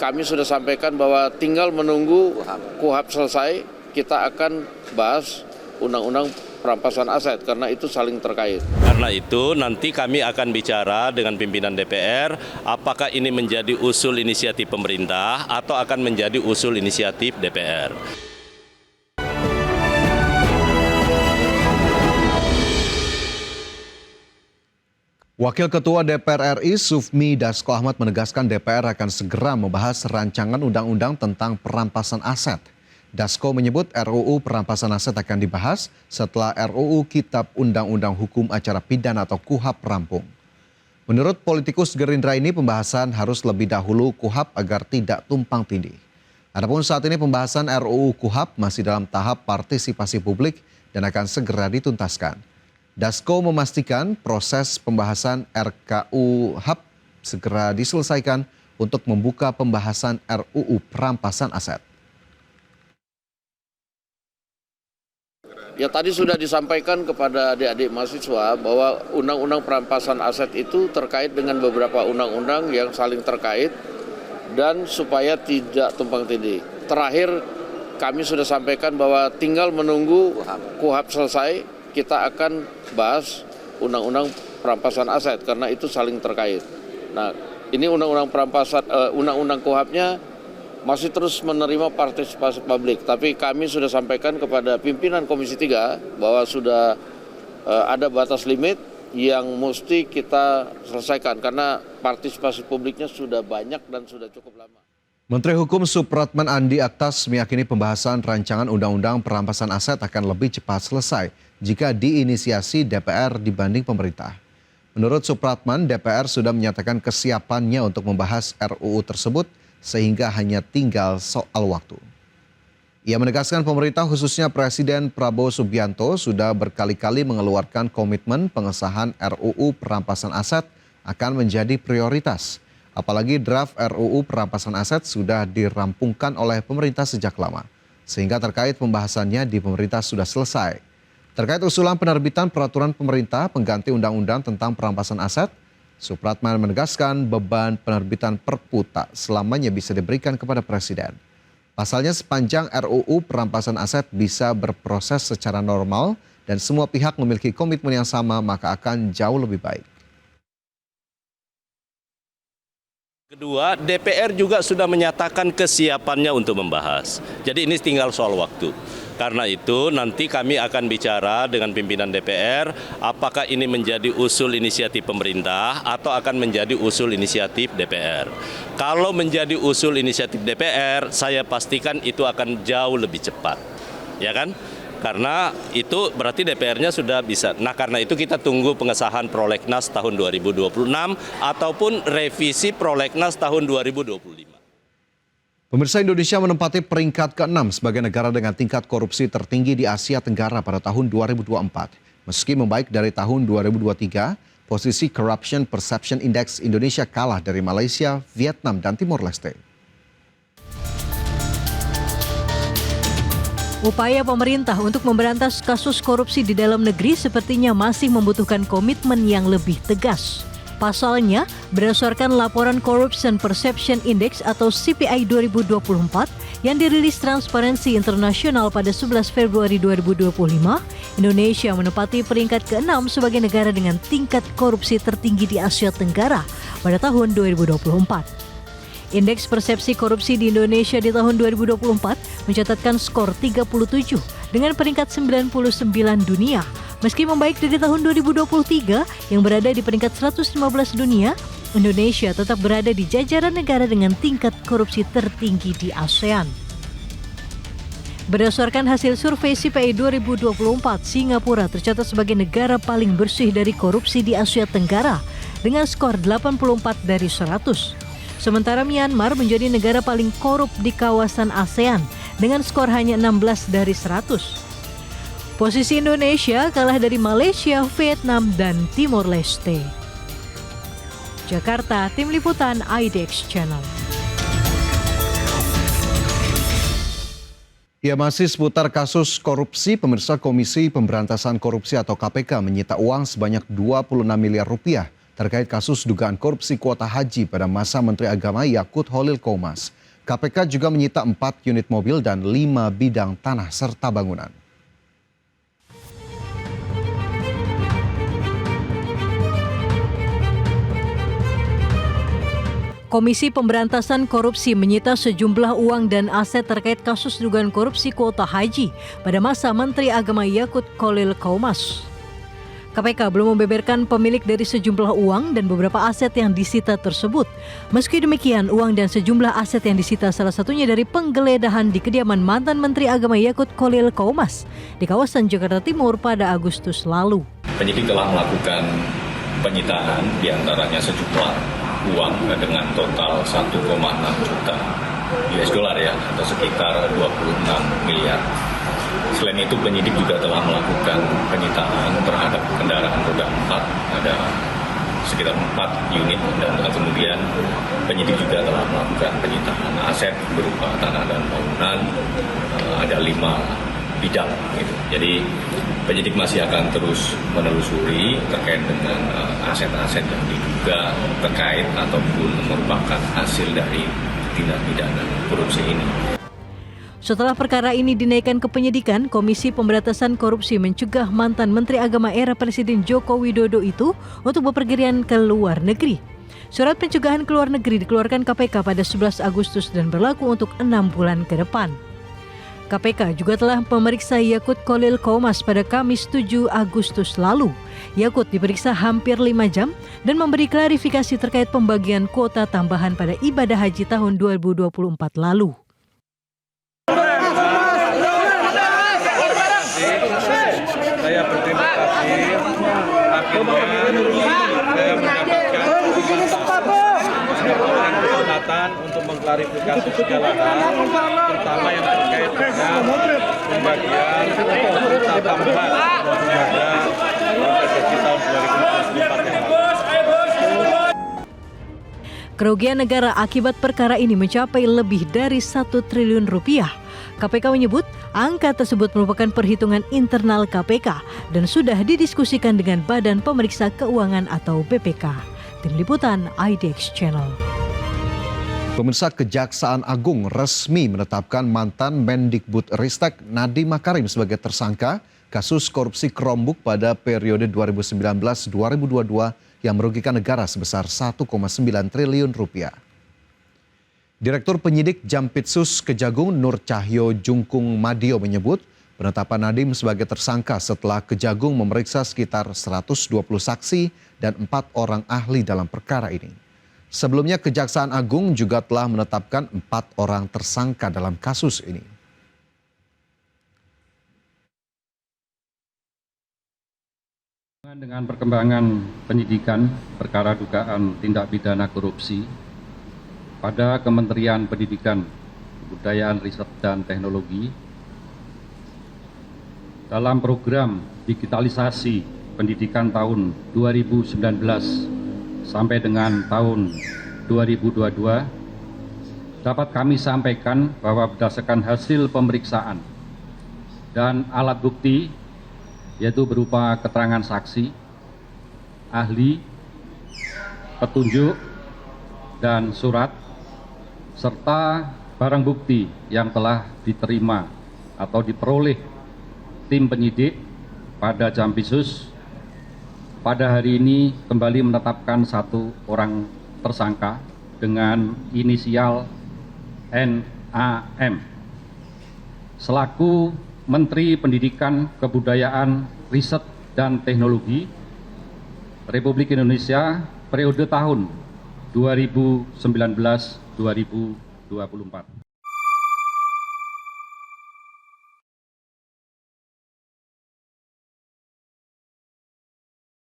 kami sudah sampaikan bahwa tinggal menunggu KUHP selesai, kita akan bahas undang-undang perampasan aset karena itu saling terkait. Karena itu nanti kami akan bicara dengan pimpinan DPR apakah ini menjadi usul inisiatif pemerintah atau akan menjadi usul inisiatif DPR. Wakil Ketua DPR RI Sufmi Dasko Ahmad menegaskan DPR akan segera membahas rancangan undang-undang tentang perampasan aset. Dasko menyebut RUU perampasan aset akan dibahas setelah RUU Kitab Undang-Undang Hukum Acara Pidana atau KUHP rampung. Menurut politikus Gerindra ini pembahasan harus lebih dahulu KUHP agar tidak tumpang tindih. Adapun saat ini pembahasan RUU KUHP masih dalam tahap partisipasi publik dan akan segera dituntaskan. Dasko memastikan proses pembahasan RKUHP segera diselesaikan untuk membuka pembahasan RUU perampasan aset. Ya tadi sudah disampaikan kepada adik-adik mahasiswa bahwa undang-undang perampasan aset itu terkait dengan beberapa undang-undang yang saling terkait dan supaya tidak tumpang tindih. Terakhir kami sudah sampaikan bahwa tinggal menunggu KUHP selesai, kita akan bahas undang-undang perampasan aset karena itu saling terkait. Nah, ini undang-undang perampasan undang-undang KUHP-nya masih terus menerima partisipasi publik, tapi kami sudah sampaikan kepada pimpinan Komisi 3 bahwa sudah ada batas limit yang mesti kita selesaikan karena partisipasi publiknya sudah banyak dan sudah cukup lama. Menteri Hukum Supratman Andi Aktas meyakini pembahasan rancangan undang-undang perampasan aset akan lebih cepat selesai jika diinisiasi DPR dibanding pemerintah. Menurut Supratman, DPR sudah menyatakan kesiapannya untuk membahas RUU tersebut sehingga hanya tinggal soal waktu. Ia menegaskan pemerintah khususnya Presiden Prabowo Subianto sudah berkali-kali mengeluarkan komitmen pengesahan RUU perampasan aset akan menjadi prioritas. Apalagi draft RUU perampasan aset sudah dirampungkan oleh pemerintah sejak lama, sehingga terkait pembahasannya di pemerintah sudah selesai. Terkait usulan penerbitan peraturan pemerintah pengganti undang-undang tentang perampasan aset, Supratman menegaskan beban penerbitan Perpu tak selamanya bisa diberikan kepada Presiden. Pasalnya sepanjang RUU perampasan aset bisa berproses secara normal dan semua pihak memiliki komitmen yang sama, maka akan jauh lebih baik. Kedua, DPR juga sudah menyatakan kesiapannya untuk membahas. Jadi ini tinggal soal waktu. Karena itu nanti kami akan bicara dengan pimpinan DPR apakah ini menjadi usul inisiatif pemerintah atau akan menjadi usul inisiatif DPR. Kalau menjadi usul inisiatif DPR, saya pastikan itu akan jauh lebih cepat. Ya kan? Karena itu berarti DPR-nya sudah bisa. Nah, karena itu kita tunggu pengesahan Prolegnas tahun 2026 ataupun revisi Prolegnas tahun 2025. Pemirsa, Indonesia menempati peringkat ke-6 sebagai negara dengan tingkat korupsi tertinggi di Asia Tenggara pada tahun 2024. Meski membaik dari tahun 2023, posisi Corruption Perception Index Indonesia kalah dari Malaysia, Vietnam, dan Timor Leste. Upaya pemerintah untuk memberantas kasus korupsi di dalam negeri sepertinya masih membutuhkan komitmen yang lebih tegas. Pasalnya, berdasarkan laporan Corruption Perception Index atau CPI 2024 yang dirilis Transparency International pada 11 Februari 2025, Indonesia menempati peringkat ke-6 sebagai negara dengan tingkat korupsi tertinggi di Asia Tenggara pada tahun 2024. Indeks persepsi korupsi di Indonesia di tahun 2024 mencatatkan skor 37 dengan peringkat 99 dunia. Meski membaik dari tahun 2023 yang berada di peringkat 115 dunia, Indonesia tetap berada di jajaran negara dengan tingkat korupsi tertinggi di ASEAN. Berdasarkan hasil survei CPI 2024, Singapura tercatat sebagai negara paling bersih dari korupsi di Asia Tenggara dengan skor 84 dari 100. Sementara Myanmar menjadi negara paling korup di kawasan ASEAN dengan skor hanya 16 dari 100. Posisi Indonesia kalah dari Malaysia, Vietnam, dan Timor Leste. Jakarta, Tim Liputan IDX Channel. Ya, masih seputar kasus korupsi, pemirsa Komisi Pemberantasan Korupsi atau KPK menyita uang sebanyak 26 miliar rupiah terkait kasus dugaan korupsi kuota haji pada masa Menteri Agama Yakut Khalil Qomas. KPK juga menyita 4 unit mobil dan 5 bidang tanah serta bangunan. Komisi Pemberantasan Korupsi menyita sejumlah uang dan aset terkait kasus dugaan korupsi kuota haji pada masa Menteri Agama Yakut Khalil Qomas. KPK belum membeberkan pemilik dari sejumlah uang dan beberapa aset yang disita tersebut. Meski demikian, uang dan sejumlah aset yang disita salah satunya dari penggeledahan di kediaman mantan Menteri Agama Yakut Khalil Qomas di kawasan Jakarta Timur pada Agustus lalu. Penyidik telah melakukan penyitaan diantaranya sejumlah uang dengan total 1,6 juta US dollar ya, atau sekitar 26 miliar. Selain itu penyidik juga telah melakukan penyitaan terhadap kendaraan roda 4, ada sekitar 4 unit, dan kemudian penyidik juga telah melakukan penyitaan aset berupa tanah dan bangunan, ada 5 bidang gitu. Jadi penyidik masih akan terus menelusuri terkait dengan aset-aset yang diduga terkait ataupun merupakan hasil dari tindak pidana korupsi ini. Setelah perkara ini dinaikkan ke penyidikan, Komisi Pemberantasan Korupsi mencegah mantan Menteri Agama era Presiden Joko Widodo itu untuk bepergian ke luar negeri. Surat pencegahan ke luar negeri dikeluarkan KPK pada 11 Agustus dan berlaku untuk 6 bulan ke depan. KPK juga telah memeriksa Yakut Khalil Qomas pada Kamis 7 Agustus lalu. Yakut diperiksa hampir 5 jam dan memberi klarifikasi terkait pembagian kuota tambahan pada ibadah haji tahun 2024 lalu. Saya berterima kasih, akhirnya saya mendapatkan kesempatan untuk mengklarifikasi segala hal, terutama yang terkait dengan pembagian kuota tambahan pada haji tahun 2024 yang lalu. Kerugian negara akibat perkara ini mencapai lebih dari 1 triliun rupiah. KPK menyebut angka tersebut merupakan perhitungan internal KPK dan sudah didiskusikan dengan Badan Pemeriksa Keuangan atau BPK. Tim Liputan IDX Channel. Pemirsa, Kejaksaan Agung resmi menetapkan mantan Mendikbudristek Nadiem Makarim sebagai tersangka kasus korupsi Chromebook pada periode 2019-2022 yang merugikan negara sebesar 1,9 triliun rupiah. Direktur Penyidik Jampitsus Kejagung Nur Cahyo Jungkung Madio menyebut penetapan Nadiem sebagai tersangka setelah Kejagung memeriksa sekitar 120 saksi dan 4 orang ahli dalam perkara ini. Sebelumnya Kejaksaan Agung juga telah menetapkan 4 orang tersangka dalam kasus ini. Dengan perkembangan penyidikan perkara dugaan tindak pidana korupsi pada Kementerian Pendidikan, Kebudayaan, Riset, dan Teknologi dalam program digitalisasi pendidikan tahun 2019 sampai dengan tahun 2022 dapat kami sampaikan bahwa berdasarkan hasil pemeriksaan dan alat bukti yaitu berupa keterangan saksi, ahli, petunjuk, dan surat serta barang bukti yang telah diterima atau diperoleh tim penyidik pada Jampitsus pada hari ini kembali menetapkan 1 orang tersangka dengan inisial NAM selaku Menteri Pendidikan, Kebudayaan, Riset, dan Teknologi Republik Indonesia periode tahun 2019-2024.